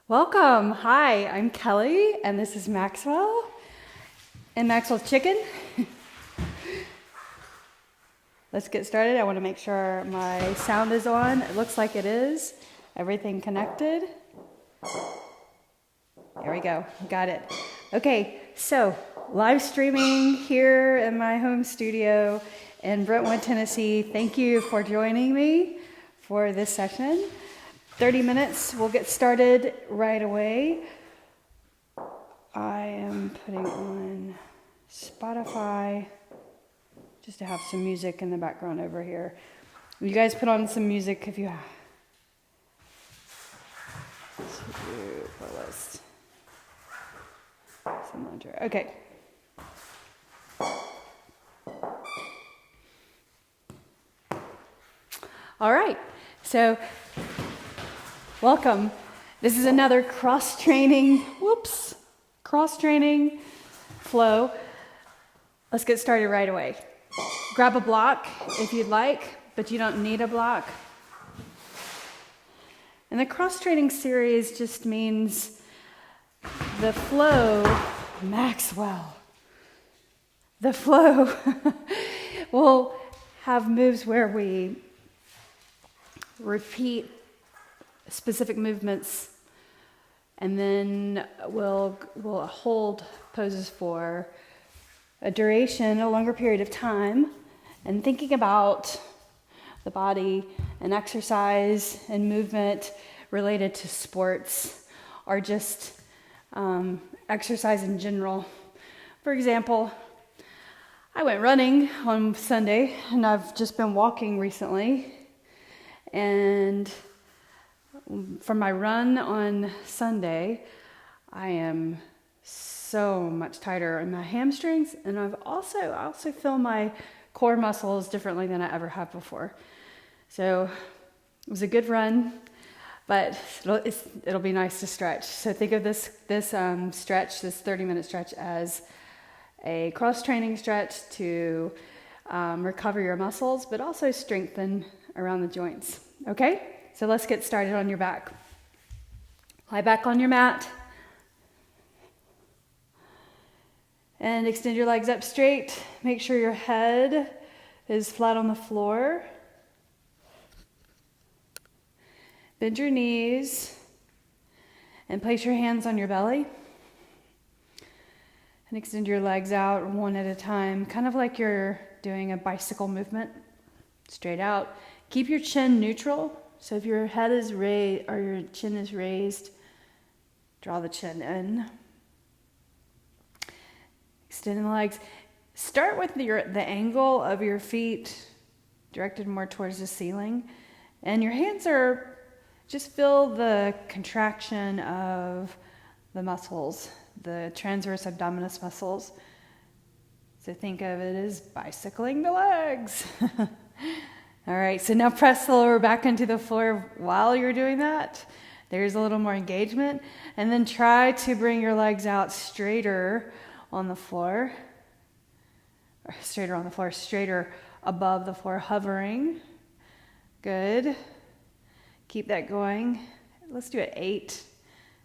Welcome. Hi, I'm Kelly, and this is Maxwell and Maxwell's Chicken. Let's get started. I want to make sure my sound is on. It looks like it is. Everything connected. There we go. Got it. Okay, so live streaming here in my home studio in Brentwood, Tennessee. Thank you for joining me for this session. 30 minutes, we'll get started right away. I am putting on Spotify just to have some music in the background over here. You guys put on some music if you have. Playlist. Okay. All right, so welcome. This is another cross-training flow. Let's get started right away. Grab a block if you'd like, but you don't need a block. And the cross-training series just means the flow, Maxwell. The flow will have moves where we repeat specific movements, and then we'll hold poses for a duration, a longer period of time, and thinking about the body and exercise and movement related to sports or just exercise in general. For example, I went running on Sunday, and I've just been walking recently, and from my run on Sunday, I am so much tighter in my hamstrings, and I also feel my core muscles differently than I ever have before. So it was a good run, but it'll be nice to stretch. So think of this stretch, this 30-minute stretch, as a cross-training stretch to recover your muscles, but also strengthen around the joints. Okay? So let's get started on your back. Lie back on your mat. And extend your legs up straight. Make sure your head is flat on the floor. Bend your knees and place your hands on your belly. And extend your legs out one at a time, kind of like you're doing a bicycle movement. Straight out. Keep your chin neutral. So if your head is raised or your chin is raised, draw the chin in. Extend the legs. Start with the angle of your feet directed more towards the ceiling. And your hands just feel the contraction of the muscles, the transverse abdominis muscles. So think of it as bicycling the legs. All right, so now press the lower back into the floor while you're doing that. There's a little more engagement. And then try to bring your legs out straighter on the floor. Or straighter above the floor, hovering. Good. Keep that going. Let's do it 8,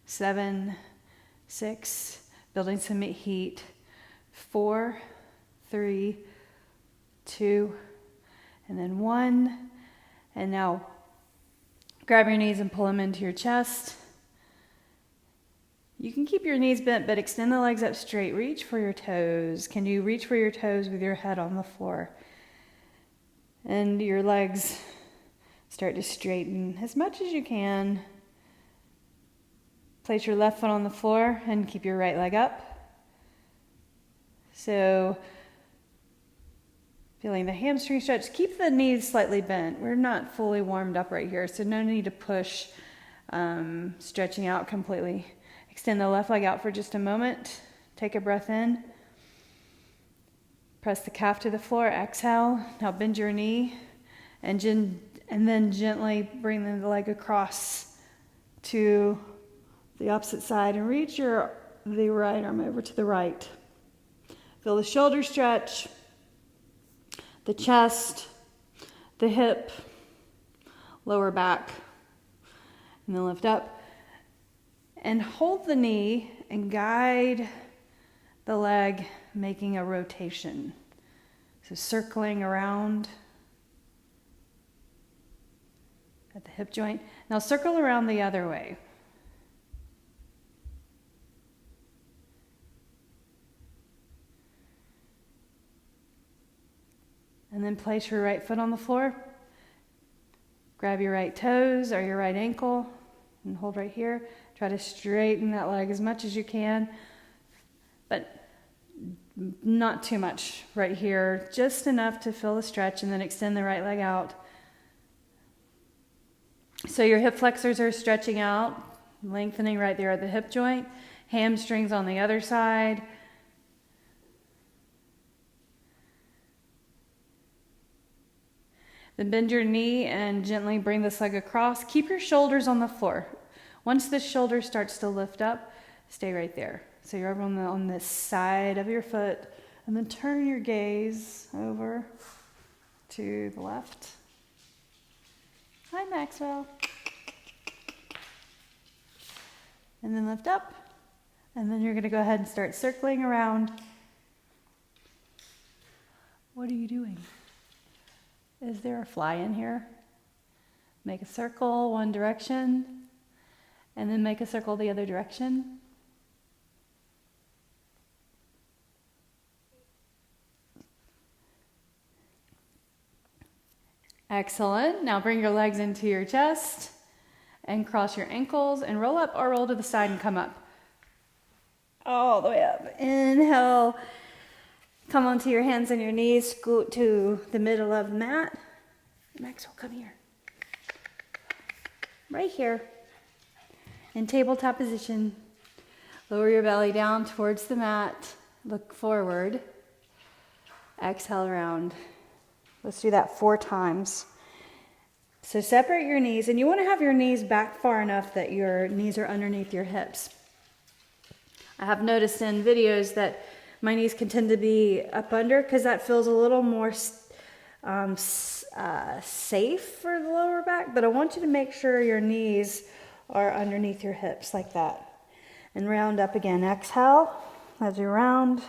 7, 6. Building some heat. 4, 3, 2, and then 1. And now grab your knees and pull them into your chest. You can keep your knees bent, but extend the legs up straight. Reach for your toes. Can you reach for your toes with your head on the floor? And your legs start to straighten as much as you can. Place your left foot on the floor and keep your right leg up. So feeling the hamstring stretch. Keep the knees slightly bent. We're not fully warmed up right here, so no need to push stretching out completely. Extend the left leg out for just a moment. Take a breath in. Press the calf to the floor. Exhale. Now bend your knee and then gently bring the leg across to the opposite side and reach the right arm over to the right. Feel the shoulder stretch, the chest, the hip, lower back, and then lift up. And hold the knee and guide the leg, making a rotation. So circling around at the hip joint. Now circle around the other way. And then place your right foot on the floor. Grab your right toes or your right ankle and hold right here. Try to straighten that leg as much as you can, but not too much right here. Just enough to feel the stretch, and then extend the right leg out. So your hip flexors are stretching out, lengthening right there at the hip joint. Hamstrings on the other side. Then bend your knee and gently bring this leg across. Keep your shoulders on the floor. Once the shoulder starts to lift up, stay right there. So you're over on this side of your foot, and then turn your gaze over to the left. Hi, Maxwell. And then lift up, and then you're going to go ahead and start circling around. What are you doing? Is there a fly in here? Make a circle one direction, and then make a circle the other direction. Excellent. Now bring your legs into your chest and cross your ankles and roll up or roll to the side and come up. All the way up. Inhale. Come onto your hands and your knees, scoot to the middle of the mat. Maxwell, come here. Right here. In tabletop position. Lower your belly down towards the mat. Look forward. Exhale around. Let's do that 4 times. So separate your knees, and you want to have your knees back far enough that your knees are underneath your hips. I have noticed in videos that my knees can tend to be up under because that feels a little more safe for the lower back, but I want you to make sure your knees are underneath your hips like that. And round up again. Exhale as you round,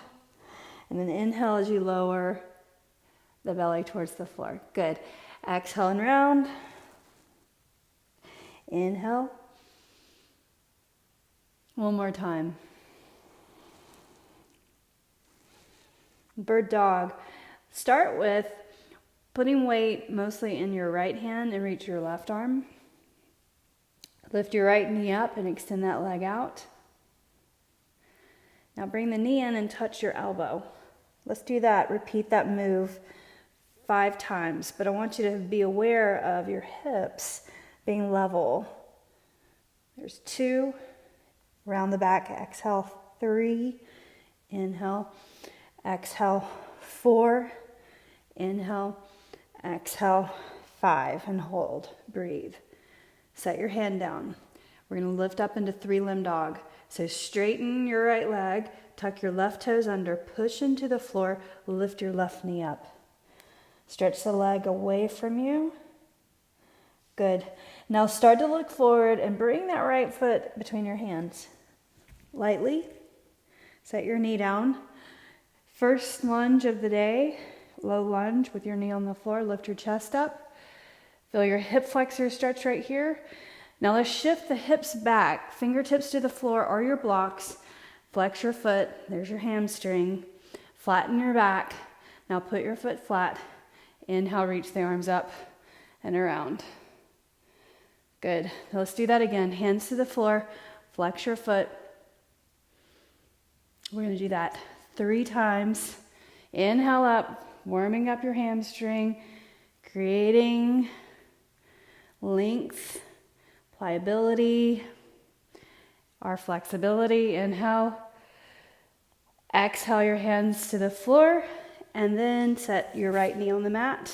and then inhale as you lower the belly towards the floor. Good. Exhale and round. Inhale. One more time. Bird dog. Start with putting weight mostly in your right hand and reach your left arm. Lift your right knee up and extend that leg out. Now bring the knee in and touch your elbow. Let's do that. Repeat that move 5 times, but I want you to be aware of your hips being level. There's 2. Round the back. Exhale. 3. Inhale. Exhale. 4. Inhale. Exhale. 5. And hold. Breathe. Set your hand down. We're going to lift up into 3-limb dog. So straighten your right leg. Tuck your left toes under. Push into the floor. Lift your left knee up. Stretch the leg away from you. Good. Now start to look forward and bring that right foot between your hands. Lightly. Set your knee down. First lunge of the day. Low lunge with your knee on the floor. Lift your chest up. Feel your hip flexors stretch right here. Now let's shift the hips back. Fingertips to the floor or your blocks. Flex your foot. There's your hamstring. Flatten your back. Now put your foot flat. Inhale, reach the arms up and around. Good. Now let's do that again. Hands to the floor. Flex your foot. We're going to do that 3 times. Inhale up, warming up your hamstring, creating length, pliability, our flexibility. Inhale. Exhale your hands to the floor. And then set your right knee on the mat.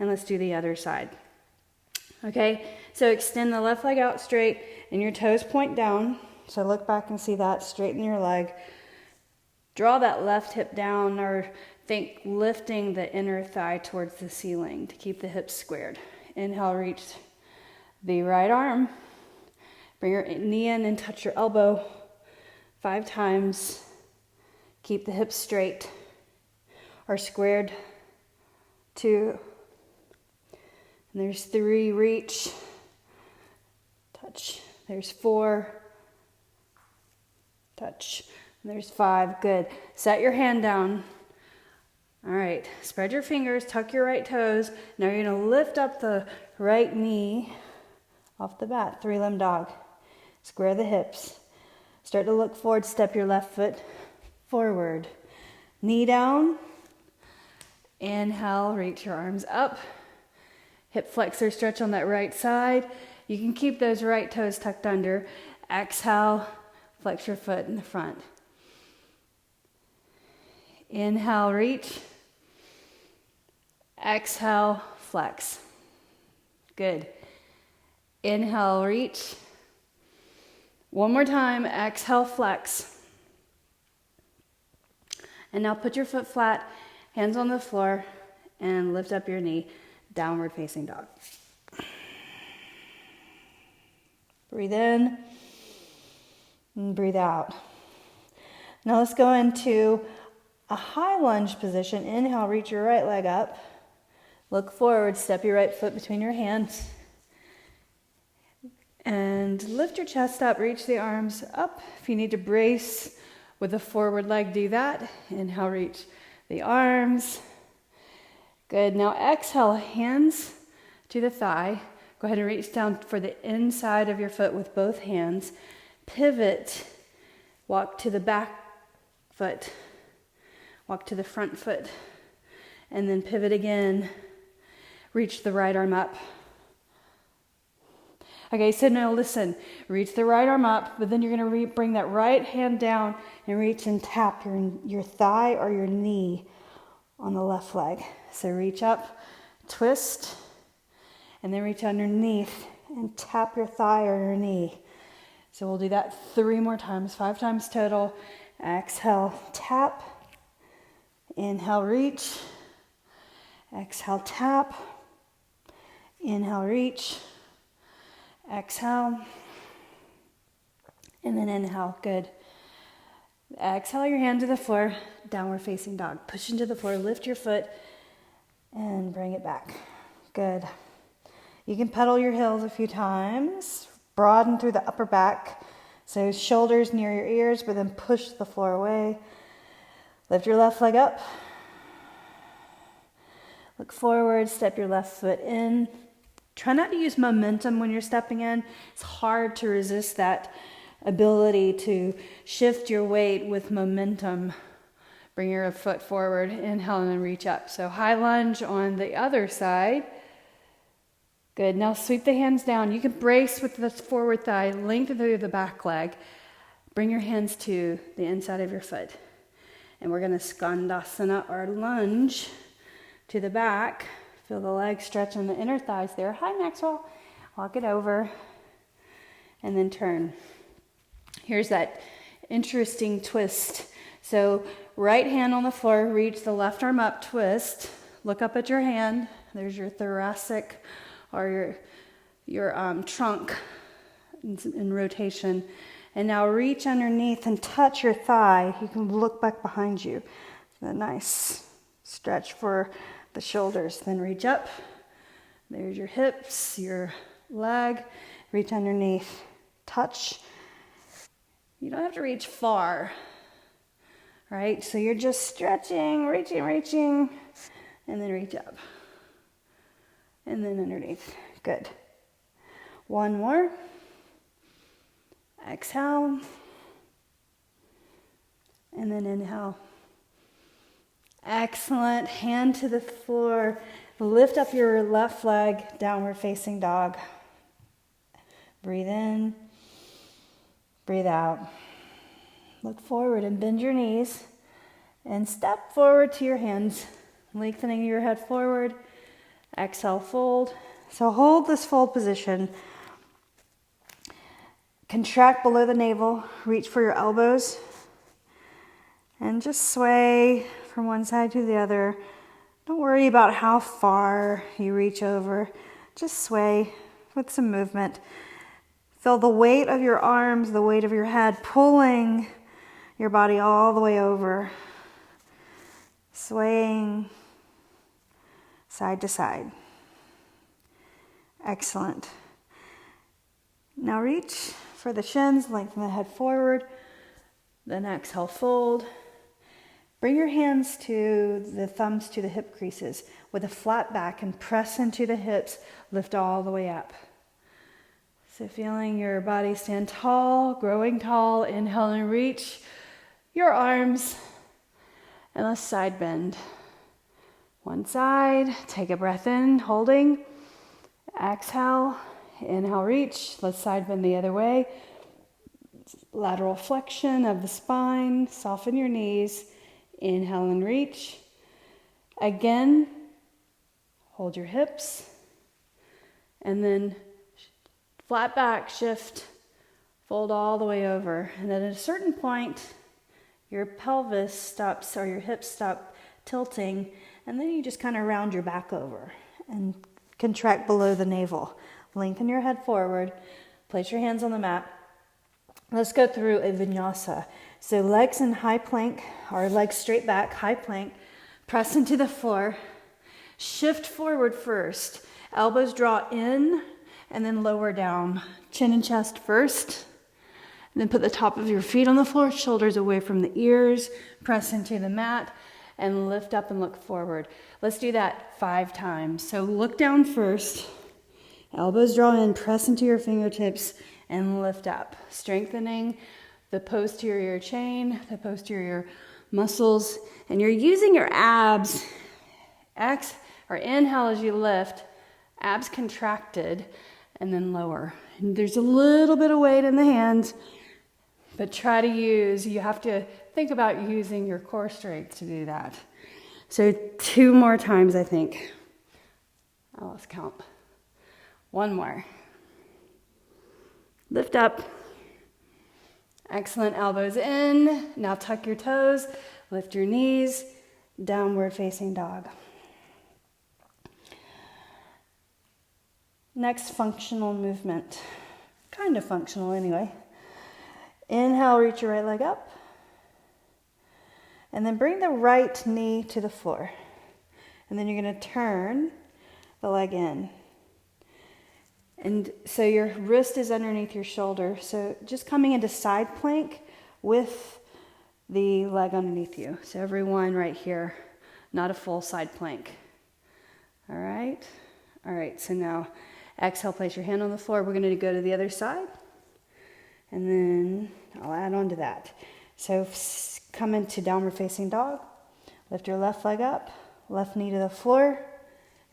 And let's do the other side. Okay, so extend the left leg out straight and your toes point down. So look back and see that. Straighten your leg. Draw that left hip down, or think lifting the inner thigh towards the ceiling to keep the hips squared. Inhale, reach the right arm. Bring your knee in and touch your elbow 5 times. Keep the hips straight or squared. 2. And there's 3, reach. Touch. There's 4. Touch. And there's 5. Good. Set your hand down. All right. Spread your fingers. Tuck your right toes. Now you're going to lift up the right knee off the bat. 3-limb dog. Square the hips. Start to look forward. Step your left foot forward. Knee down. Inhale. Reach your arms up. Hip flexor stretch on that right side. You can keep those right toes tucked under. Exhale. Flex your foot in the front. Inhale, reach. Exhale, flex. Good. Inhale, reach. One more time, exhale, flex. And now put your foot flat, hands on the floor, and lift up your knee, downward facing dog. Breathe in and breathe out. Now let's go into a high lunge position. Inhale, reach your right leg up. Look forward, step your right foot between your hands. And lift your chest up, reach the arms up. If you need to brace with the forward leg, do that. Inhale, reach the arms. Good. Now exhale, hands to the thigh. Go ahead and reach down for the inside of your foot with both hands. Pivot, walk to the back foot. Walk to the front foot, and then pivot again. Reach the right arm up. Okay, so now listen. Reach the right arm up, but then you're going to bring that right hand down and reach and tap your thigh or your knee on the left leg. So reach up, twist, and then reach underneath and tap your thigh or your knee. So we'll do that 3 more times, 5 times total. Exhale, tap. Inhale, reach. Exhale, tap. Inhale, reach. Exhale. And then inhale. Good. Exhale your hand to the floor. Downward facing dog. Push into the floor. Lift your foot and bring it back. Good. You can pedal your heels a few times. Broaden through the upper back. So shoulders near your ears, but then push the floor away. Lift your left leg up. Look forward, step your left foot in. Try not to use momentum when you're stepping in. It's hard to resist that ability to shift your weight with momentum. Bring your foot forward, inhale, and then reach up. So high lunge on the other side. Good. Now sweep the hands down. You can brace with the forward thigh, lengthen through the back leg. Bring your hands to the inside of your foot. And we're going to skandasana or lunge to the back. Feel the legs stretch on the inner thighs there. Hi, Maxwell. Walk it over. And then turn. Here's that interesting twist. So right hand on the floor, reach the left arm up, twist. Look up at your hand. There's your thoracic or your trunk in rotation. And now reach underneath and touch your thigh. You can look back behind you. A nice stretch for the shoulders. Then reach up. There's your hips, your leg. Reach underneath. Touch. You don't have to reach far. Right? So you're just stretching, reaching, and then reach up. And then underneath. Good. One more. Exhale. And then inhale. Excellent. Hand to the floor. Lift up your left leg, downward facing dog. Breathe in. Breathe out. Look forward and bend your knees. And step forward to your hands. Lengthening your head forward. Exhale, fold. So hold this fold position. Contract below the navel, reach for your elbows, and just sway from one side to the other. Don't worry about how far you reach over. Just sway with some movement. Feel the weight of your arms, the weight of your head, pulling your body all the way over, swaying side to side. Excellent. Now reach for the shins, lengthen the head forward, then exhale, fold. Bring your hands to the thumbs to the hip creases with a flat back and press into the hips, lift all the way up. So feeling your body stand tall, growing tall, inhale and reach your arms, and let's side bend. One side, take a breath in, holding, exhale, inhale, reach, let's side bend the other way. Lateral flexion of the spine, soften your knees, inhale and reach. Again, hold your hips, and then flat back, shift, fold all the way over. And then at a certain point, your pelvis stops, or your hips stop tilting, and then you just kind of round your back over and contract below the navel. Lengthen your head forward, place your hands on the mat. Let's go through a vinyasa. So legs in high plank, or legs straight back, high plank, press into the floor, shift forward first, elbows draw in, and then lower down. Chin and chest first, and then put the top of your feet on the floor, shoulders away from the ears, press into the mat, and lift up and look forward. Let's do that 5 times. So look down first, elbows draw in, press into your fingertips, and lift up, strengthening the posterior chain, the posterior muscles, and you're using your abs. Inhale as you lift, abs contracted, and then lower. And there's a little bit of weight in the hands, but you have to think about using your core strength to do that. So 2 more times, I think. Oh, let's count. 1 more. Lift up. Excellent, elbows in. Now tuck your toes, lift your knees, downward facing dog. Next functional movement, kind of functional anyway. Inhale, reach your right leg up. And then bring the right knee to the floor. And then you're going to turn the leg in. And so your wrist is underneath your shoulder. So just coming into side plank with the leg underneath you. So everyone right here, not a full side plank. All right? All right, so now exhale, place your hand on the floor. We're going to go to the other side. And then I'll add on to that. So come into downward facing dog. Lift your left leg up, left knee to the floor,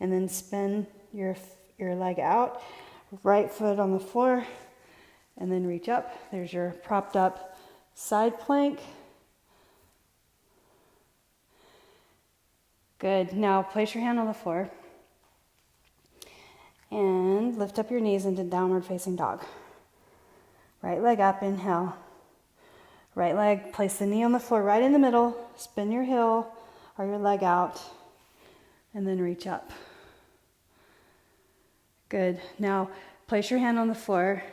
and then spin your leg out. Right foot on the floor, and then reach up. There's your propped up side plank. Good. Now place your hand on the floor and lift up your knees into downward facing dog. Right leg up, inhale. Right leg, place the knee on the floor right in the middle, spin your heel or your leg out, and then reach up. Good. Now, place your hand on the floor.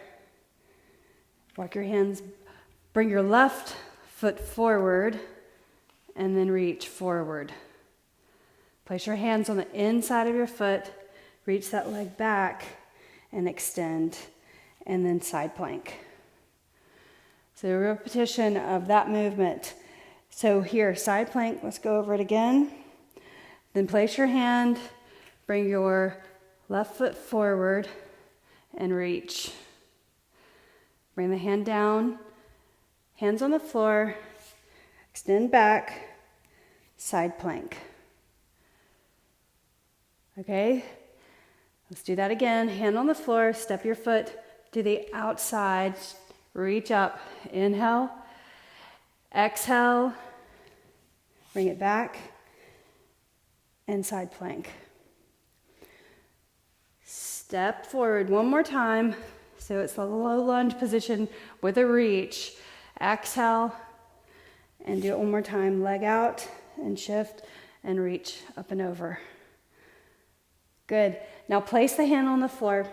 Walk your hands. Bring your left foot forward and then reach forward. Place your hands on the inside of your foot. Reach that leg back and extend. And then side plank. So a repetition of that movement. So here, side plank. Let's go over it again. Then place your hand. Bring your left foot forward and reach. Bring the hand down, hands on the floor, extend back, side plank. Okay, let's do that again. Hand on the floor, step your foot to the outside, reach up, inhale, exhale, bring it back, and side plank. Step forward 1 more time. So it's the low lunge position with a reach. Exhale and do it 1 more time. Leg out and shift and reach up and over. Good. Now place the hand on the floor.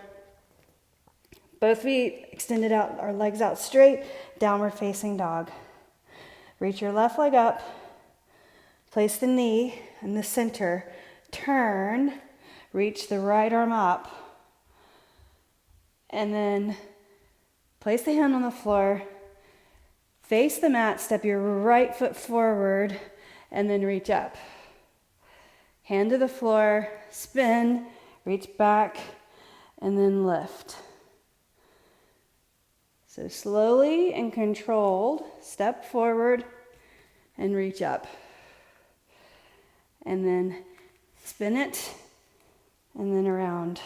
Both feet extended out, our legs out straight, downward facing dog. Reach your left leg up, place the knee in the center, turn, reach the right arm up, and then place the hand on the floor, face the mat, step your right foot forward, and then reach up. Hand to the floor, spin, reach back, and then lift. So slowly and controlled, step forward and reach up. And then spin it, and then around.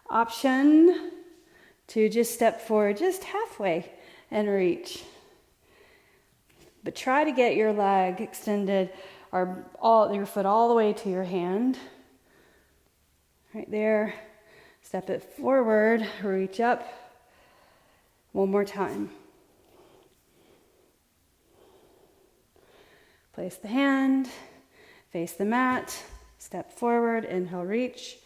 Option to just step forward just halfway and reach. But try to get your leg extended, or your foot all the way to your hand. Right there. Step it forward, reach up. One more time. Place the hand, face the mat, step forward, inhale, reach.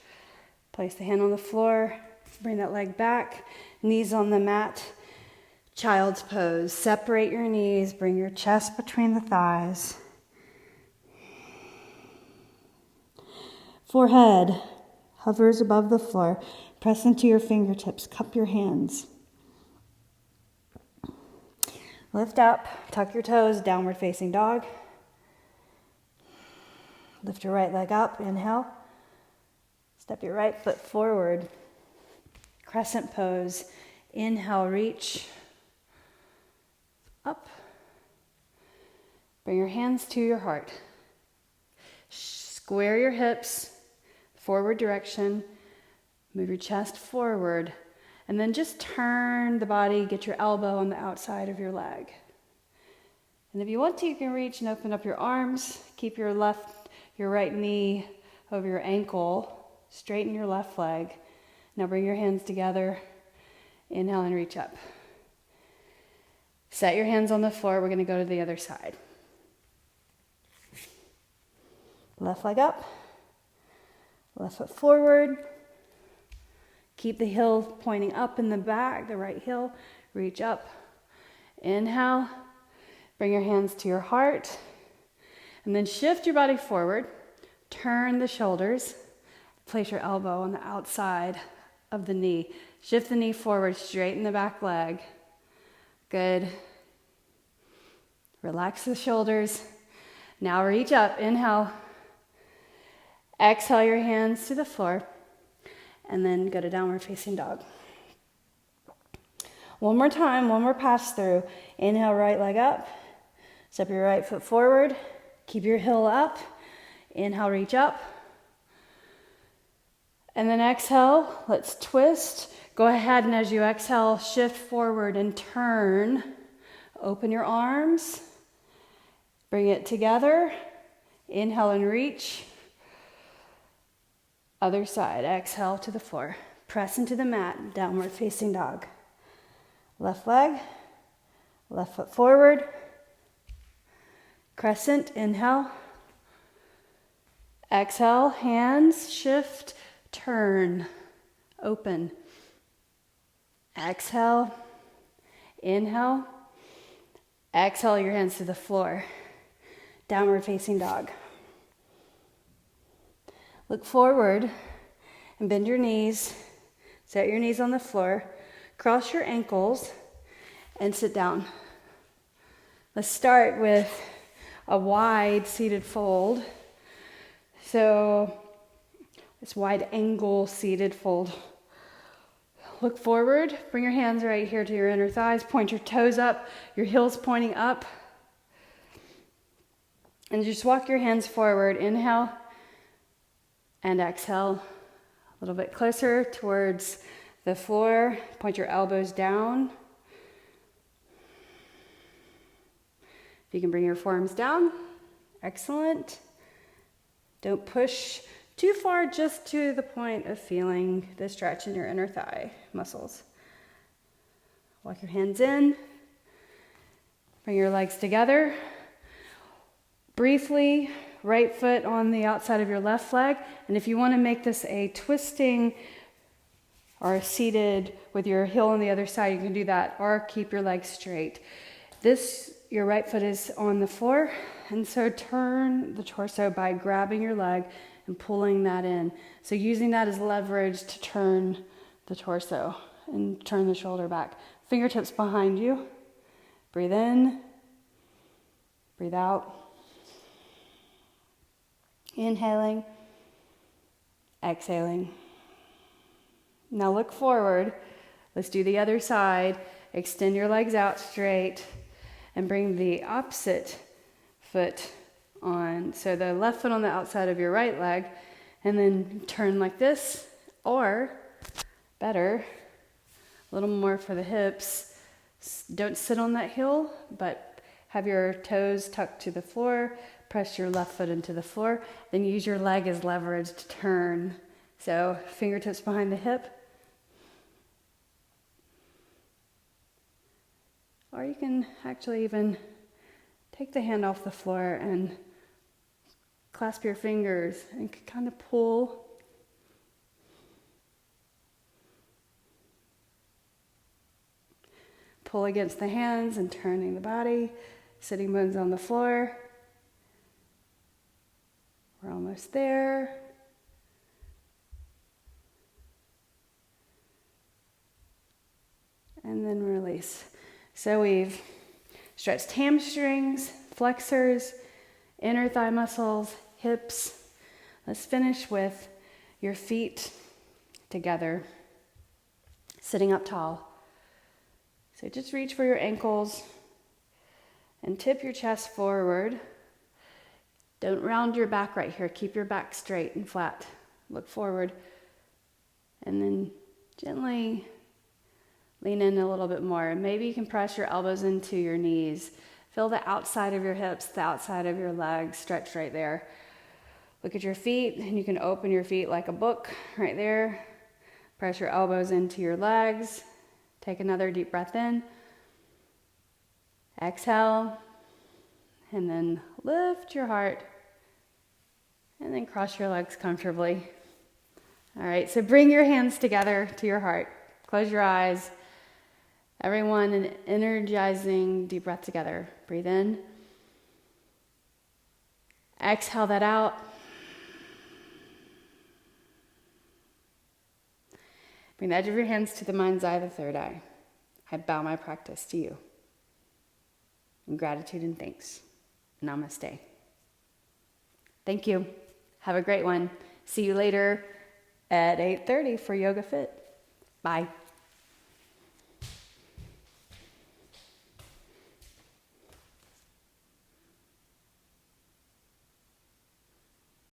Place the hand on the floor, bring that leg back, knees on the mat. Child's pose. Separate your knees, bring your chest between the thighs. Forehead hovers above the floor. Press into your fingertips, cup your hands. Lift up, tuck your toes, downward facing dog. Lift your right leg up, inhale. Step your right foot forward. Crescent pose. Inhale, reach. Up. Bring your hands to your heart. Square your hips, forward direction. Move your chest forward. And then just turn the body, get your elbow on the outside of your leg. And if you want to, you can reach and open up your arms. Keep your right knee over your ankle. Straighten your left leg. Now bring your hands together. Inhale and reach up. Set your hands on the floor. We're going to go to the other side. Left leg up. Left foot forward. Keep the heel pointing up in the back, the right heel. Reach up. Inhale. Bring your hands to your heart. And then shift your body forward. Turn the shoulders. Place your elbow on the outside of the knee. Shift the knee forward, straighten the back leg. Good. Relax the shoulders. Now reach up. Inhale. Exhale your hands to the floor. And then go to downward facing dog. One more time, one more pass through. Inhale, right leg up. Step your right foot forward. Keep your heel up. Inhale, reach up. And then exhale, let's twist. Go ahead and as you exhale, shift forward and turn. Open your arms. Bring it together. Inhale and reach. Other side, exhale to the floor. Press into the mat, downward facing dog. Left leg, left foot forward. Crescent, inhale. Exhale, hands, shift, turn, open. Exhale, inhale. Exhale your hands to the floor. Downward facing dog. Look forward and bend your knees. Set your knees on the floor. Cross your ankles and sit down. Let's start with a wide seated fold. So it's wide angle seated fold. Look forward. Bring your hands right here to your inner thighs. Point your toes up. Your heels pointing up. And just walk your hands forward. Inhale. And exhale, a little bit closer towards the floor. Point your elbows down. If you can bring your forearms down, excellent. Don't push too far, just to the point of feeling the stretch in your inner thigh muscles. Walk your hands in. Bring your legs together. Briefly, right foot on the outside of your left leg. And if you want to make this a twisting or seated with your heel on the other side, you can do that, or keep your legs straight. Your right foot is on the floor, and so turn the torso by grabbing your leg and pulling that in. So using that as leverage to turn the torso and turn the shoulder back. Fingertips behind you. Breathe in, breathe out. Inhaling, exhaling. Now look forward. Let's do the other side. Extend your legs out straight and bring the opposite foot on. So the left foot on the outside of your right leg, and then turn like this, or better, a little more for the hips. Don't sit on that heel, but have your toes tucked to the floor. Press your left foot into the floor. Then use your leg as leverage to turn. So fingertips behind the hip. Or you can actually even take the hand off the floor and clasp your fingers and kind of pull. Pull against the hands and turning the body. Sitting bones on the floor. We're almost there. And then release. So we've stretched hamstrings, flexors, inner thigh muscles, hips. Let's finish with your feet together, sitting up tall. So just reach for your ankles and tip your chest forward. Don't round your back right here. Keep your back straight and flat. Look forward. And then gently lean in a little bit more. And maybe you can press your elbows into your knees. Feel the outside of your hips, the outside of your legs stretch right there. Look at your feet, and you can open your feet like a book right there. Press your elbows into your legs. Take another deep breath in. Exhale. And then lift your heart. And then cross your legs comfortably. All right, so bring your hands together to your heart. Close your eyes. Everyone, an energizing deep breath together. Breathe in. Exhale that out. Bring the edge of your hands to the mind's eye, the third eye. I bow my practice to you. In gratitude and thanks. Namaste. Thank you. Have a great one. See you later at 8:30 for Yoga Fit. Bye.